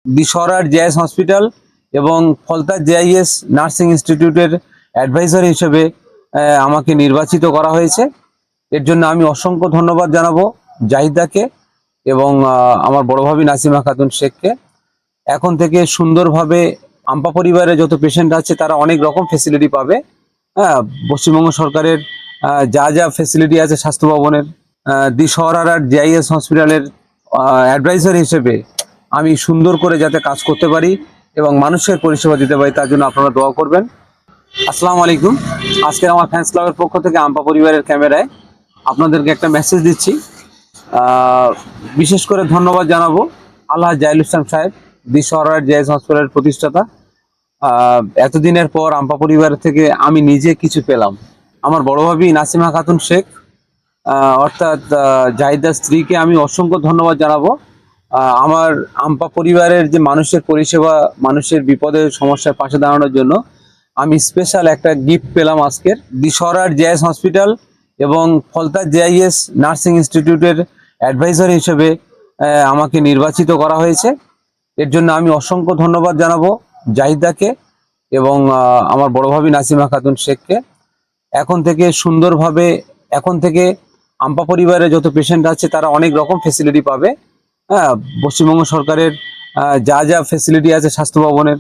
দিশরার JS hospital এবং Falta JIS nursing ইনস্টিটিউটের adviser হিসেবে আমাকে নির্বাচিত করা হয়েছে। এর জন্য আমি অসংখ্য ধন্যবাদ জানাবো জাহিদাকে এবং আমার বড় ভাবি নাসিমা খাতুন শেখকে। এখন থেকে সুন্দরভাবে আম্পা পরিবারের যত পেশেন্ট আছে তারা অনেক রকম ফেসিলিটি পাবে। হ্যাঁ, পশ্চিমবঙ্গ সরকারের যা যা ফেসিলিটি আছে স্বাস্থ্য ভবনের, দিশরার জেআইএস হসপিটালের অ্যাডভাইজার হিসেবে আমি সুন্দর করে যাতে কাজ করতে পারি এবং মানুষের পরিষেবা দিতে পারি, তার জন্য আপনারা দোয়া করবেন। আসসালামু আলাইকুম। আজকে আমার ফ্যান্স ক্লাবের পক্ষ থেকে আম্পা পরিবারের ক্যামেরায় আপনাদেরকে একটা মেসেজ দিচ্ছি। বিশেষ করে ধন্যবাদ জানাবো আল্লাহ জাহিল ইসলাম সাহেব, দিশরার জেএস হসপিটালের প্রতিষ্ঠাতা। এতদিনের পর আম্পা পরিবার থেকে আমি নিজে কিছু পেলাম। আমার বড় ভাবি নাসিমা খাতুন শেখ অর্থাৎ জাহিদার স্ত্রীকে আমি অসংখ্য ধন্যবাদ জানাবো। আমার আম্পা পরিবারের যে মানুষের পরিষেবা, মানুষের বিপদের সমস্যার পাশে দাঁড়ানোর জন্য আমি স্পেশাল একটা গিফট পেলাম আজকের। দিশরার জেএস হসপিটাল এবং ফলতা জেআইএস নার্সিং ইনস্টিটিউটের অ্যাডভাইজার হিসেবে আমাকে নির্বাচিত করা হয়েছে। এর জন্য আমি অসংখ্য ধন্যবাদ জানাবো জাহিদাকে এবং আমার বড় ভাবি নাসিমা খাতুন শেখকে। এখন থেকে আম্পা পরিবারের যত পেশেন্ট আছে তারা অনেক রকম ফেসিলিটি পাবে। হ্যাঁ, পশ্চিমবঙ্গ সরকারের যা যা ফেসিলিটি আছে স্বাস্থ্য ভবনের,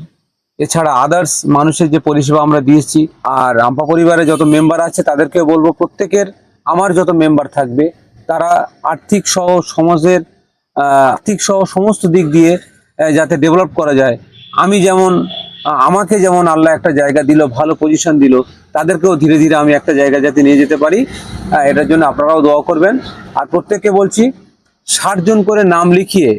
এছাড়া আদার্স মানুষের যে পরিষেবা আমরা দিয়েছি। আর আম্পা পরিবারে যত মেম্বার আছে তাদেরকে বলবো প্রত্যেকের, আমার যত মেম্বার থাকবে তারা আর্থিক সহ সমাজের আর্থিক সহ সমস্ত দিক দিয়ে যাতে ডেভেলপ করা যায়। আমি যেমন আমাকে যেমন আল্লাহ একটা জায়গা দিল, ভালো পজিশন দিল, তাদেরকেও ধীরে ধীরে আমি একটা জায়গা যাতে নিয়ে যেতে পারি, এটার জন্য আপনারাও দোয়া করবেন। আর প্রত্যেককে বলছি 60 জন করে নাম লিখিয়ে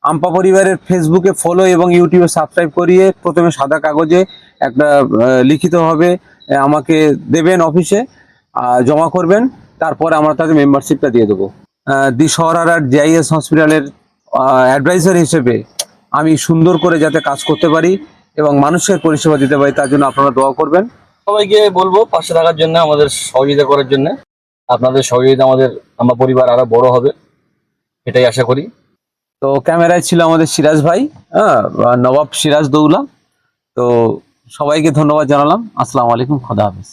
আম্পা পরিবারের ফেসবুকে ফলো এবং ইউটিউবে সাবস্ক্রাইব করিয়ে প্রথমে সাদা কাগজে একটা লিখিতভাবে আমাকে দেবেন, অফিসে জমা করবেন। তারপরে আমরা তাদের মেম্বারশিপটা দিয়ে দেবো। দিশরার জেআইএস হসপিটালের অ্যাডভাইজার হিসেবে আমি সুন্দর করে যাতে কাজ করতে পারি এবং মানুষের পরিষেবা দিতে পারি, তার জন্য আপনারা দোয়া করবেন। সবাইকে বলবো পাশে থাকার জন্য, আমাদের সহযোগিতা করার জন্য। আপনাদের সহযোগিতা আমার পরিবার আরো বড় হবে, এটাই আশা করি। তো ক্যামেরায় ছিল আমাদের সিরাজ ভাই, নবাব সিরাজ দৌলা। তো সবাইকে ধন্যবাদ জানালাম। আসসালামু আলাইকুম, খোদা হাফেজ।